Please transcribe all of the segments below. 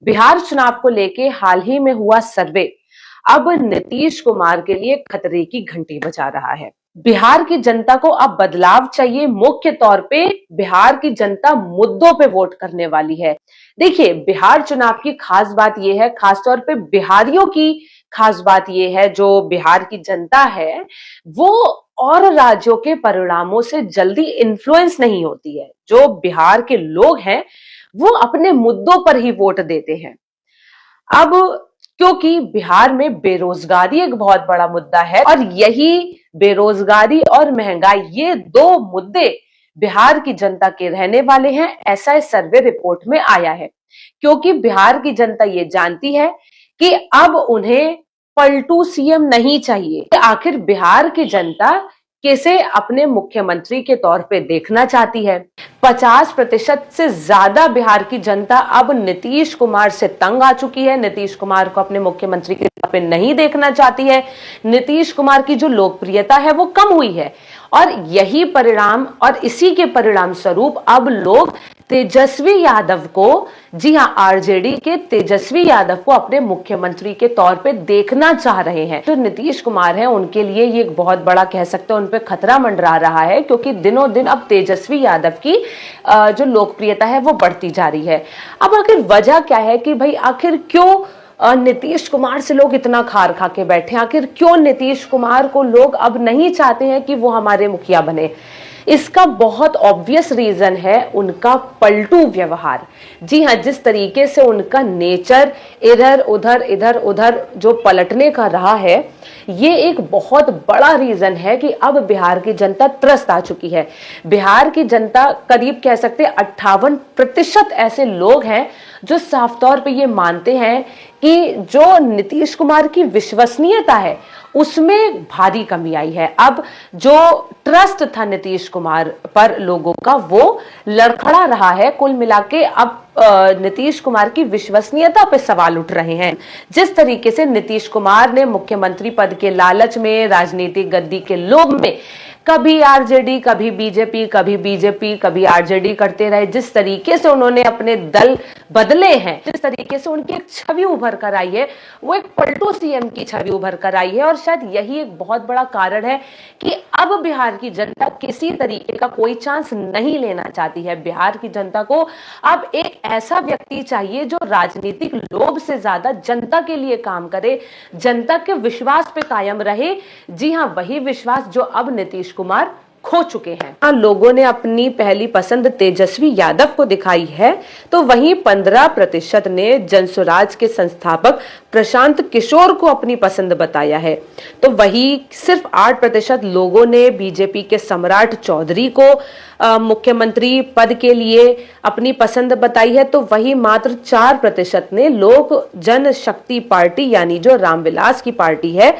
बिहार चुनाव को लेके हाल ही में हुआ सर्वे अब नीतीश कुमार के लिए खतरे की घंटी बजा रहा है। बिहार की जनता को अब बदलाव चाहिए। मुख्य तौर पे बिहार की जनता मुद्दों पे वोट करने वाली है। देखिए, बिहार चुनाव की खास बात यह है, खासतौर पे बिहारियों की खास बात यह है, जो बिहार की जनता है वो और राज्यों के परिणामों से जल्दी इन्फ्लुएंस नहीं होती है। जो बिहार के लोग हैं वो अपने मुद्दों पर ही वोट देते हैं। अब क्योंकि बिहार में बेरोजगारी एक बहुत बड़ा मुद्दा है और यही बेरोजगारी और महंगाई, ये दो मुद्दे बिहार की जनता के रहने वाले हैं, ऐसा इस सर्वे रिपोर्ट में आया है। क्योंकि बिहार की जनता ये जानती है कि अब उन्हें पलटू सीएम नहीं चाहिए। आखिर बिहार की जनता किसे अपने मुख्यमंत्री के तौर पे देखना चाहती है। 50% से ज्यादा बिहार की जनता अब नीतीश कुमार से तंग आ चुकी है, नीतीश कुमार को अपने मुख्यमंत्री के तौर पे नहीं देखना चाहती है। नीतीश कुमार की जो लोकप्रियता है वो कम हुई है और यही परिणाम और इसी के परिणाम स्वरूप अब लोग तेजस्वी यादव को, जी हां, आरजेडी के तेजस्वी यादव को अपने मुख्यमंत्री के तौर पे देखना चाह रहे हैं। जो नीतीश कुमार हैं उनके लिए ये एक बहुत बड़ा, कह सकते हैं, उन पे खतरा मंडरा रहा है, क्योंकि दिनों दिन अब तेजस्वी यादव की जो लोकप्रियता है वो बढ़ती जा रही है। अब आखिर वजह क्या है कि भाई आखिर क्यों नीतीश कुमार से लोग इतना खार खा के बैठे, आखिर क्यों नीतीश कुमार को लोग अब नहीं चाहते हैं कि वो हमारे मुखिया बने। इसका बहुत ऑब्वियस रीजन है उनका पलटू व्यवहार। जी हां, जिस तरीके से उनका नेचर इधर उधर जो पलटने का रहा है, ये एक बहुत बड़ा रीजन है कि अब बिहार की जनता त्रस्त आ चुकी है। बिहार की जनता, करीब कह सकते 58% ऐसे लोग हैं जो साफ तौर पे ये मानते हैं कि जो नीतीश कुमार की विश्वसनीयता है उसमें भारी कमी आई है। अब जो ट्रस्ट था नीतीश कुमार पर लोगों का, वो लड़खड़ा रहा है। कुल मिलाके अब नीतीश कुमार की विश्वसनीयता पे सवाल उठ रहे हैं। जिस तरीके से नीतीश कुमार ने मुख्यमंत्री पद के लालच में, राजनीतिक गद्दी के लोभ में कभी आरजेडी, कभी बीजेपी, कभी आरजेडी करते रहे, जिस तरीके से उन्होंने अपने दल बदले हैं, जिस तरीके से उनकी एक छवि उभर कर आई है, वो एक पलटू सीएम की छवि उभर कर आई है। और शायद यही एक बहुत बड़ा कारण है कि अब बिहार की जनता किसी तरीके का कोई चांस नहीं लेना चाहती है। बिहार की जनता को अब एक ऐसा व्यक्ति चाहिए जो राजनीतिक लोभ से ज्यादा जनता के लिए काम करे, जनता के विश्वास पे कायम रहे। जी हां, वही विश्वास जो अब नीतीश कुमार खो चुके हैं। लोगों ने अपनी पहली पसंद तेजस्वी यादव को दिखाई है, तो वहीं 15% ने जनसुराज के संस्थापक प्रशांत किशोर को अपनी पसंद बताया है। तो वहीं सिर्फ 8% लोगों ने बीजेपी के सम्राट चौधरी को मुख्यमंत्री पद के लिए अपनी पसंद बताई है। तो वहीं मात्र 4% ने लोक जनशक्ति पार्टी, यानी जो रामविलास की पार्टी है,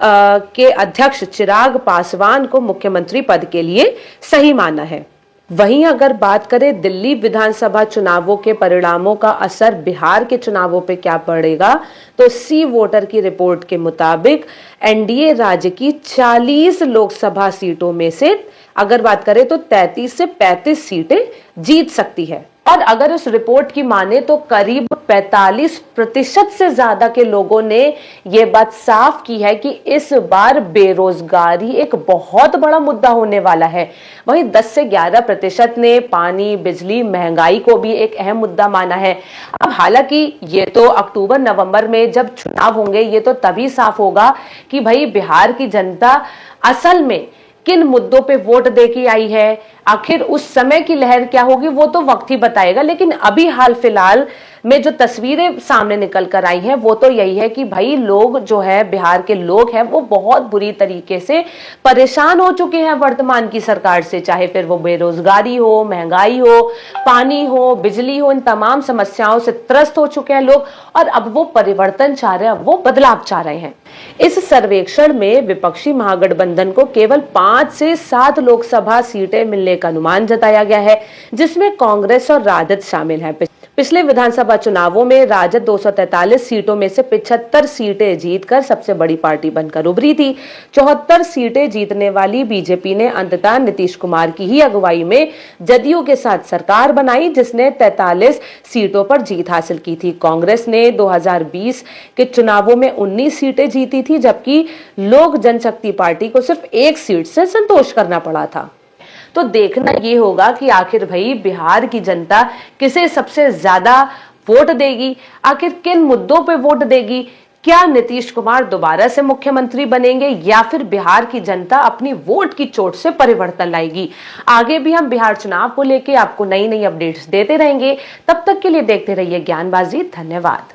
के अध्यक्ष चिराग पासवान को मुख्यमंत्री पद के लिए सही माना है। वहीं अगर बात करें दिल्ली विधानसभा चुनावों के परिणामों का असर बिहार के चुनावों पे क्या पड़ेगा, तो सी वोटर की रिपोर्ट के मुताबिक एनडीए राज्य की 40 लोकसभा सीटों में से अगर बात करें तो 33 से 35 सीटें जीत सकती है। और अगर उस रिपोर्ट की माने तो करीब 45% से ज्यादा के लोगों ने यह बात साफ की है कि इस बार बेरोजगारी एक बहुत बड़ा मुद्दा होने वाला है। वहीं 10 से 11% ने पानी, बिजली, महंगाई को भी एक अहम मुद्दा माना है। अब हालांकि ये तो अक्टूबर नवंबर में जब चुनाव होंगे, ये तो तभी साफ होगा कि भाई बिहार की जनता असल में किन मुद्दों पे वोट दे के आई है। आखिर उस समय की लहर क्या होगी वो तो वक्त ही बताएगा। लेकिन अभी हाल फिलहाल में जो तस्वीरें सामने निकल कर आई हैं वो तो यही है कि भाई लोग जो है, बिहार के लोग हैं, वो बहुत बुरी तरीके से परेशान हो चुके हैं वर्तमान की सरकार से। चाहे फिर वो बेरोजगारी हो, महंगाई हो, पानी हो, बिजली हो, इन तमाम समस्याओं से त्रस्त हो चुके हैं लोग और अब वो परिवर्तन चाह रहे हैं, अब वो बदलाव चाह रहे हैं। इस सर्वेक्षण में विपक्षी महागठबंधन को केवल 5 से 7 लोकसभा सीटें मिलने का अनुमान जताया गया है, जिसमें कांग्रेस और राजद शामिल है। पिछले विधानसभा चुनावों में राजद 243 सीटों में से 75 सीटें जीतकर सबसे बड़ी पार्टी बनकर उभरी थी। 74 सीटें जीतने वाली बीजेपी ने अंततः नीतीश कुमार की ही अगुवाई में जदयू के साथ सरकार बनाई, जिसने 43 सीटों पर जीत हासिल की थी। कांग्रेस ने 2020 के चुनावों में 19 सीटें जीती थी, जबकि लोक जनशक्ति पार्टी को सिर्फ 1 सीट से संतोष करना पड़ा था। तो देखना ये होगा कि आखिर भाई बिहार की जनता किसे सबसे ज्यादा वोट देगी, आखिर किन मुद्दों पे वोट देगी। क्या नीतीश कुमार दोबारा से मुख्यमंत्री बनेंगे या फिर बिहार की जनता अपनी वोट की चोट से परिवर्तन लाएगी। आगे भी हम बिहार चुनाव को लेकर आपको नई नई अपडेट्स देते रहेंगे। तब तक के लिए देखते रहिए ज्ञानबाजी। धन्यवाद।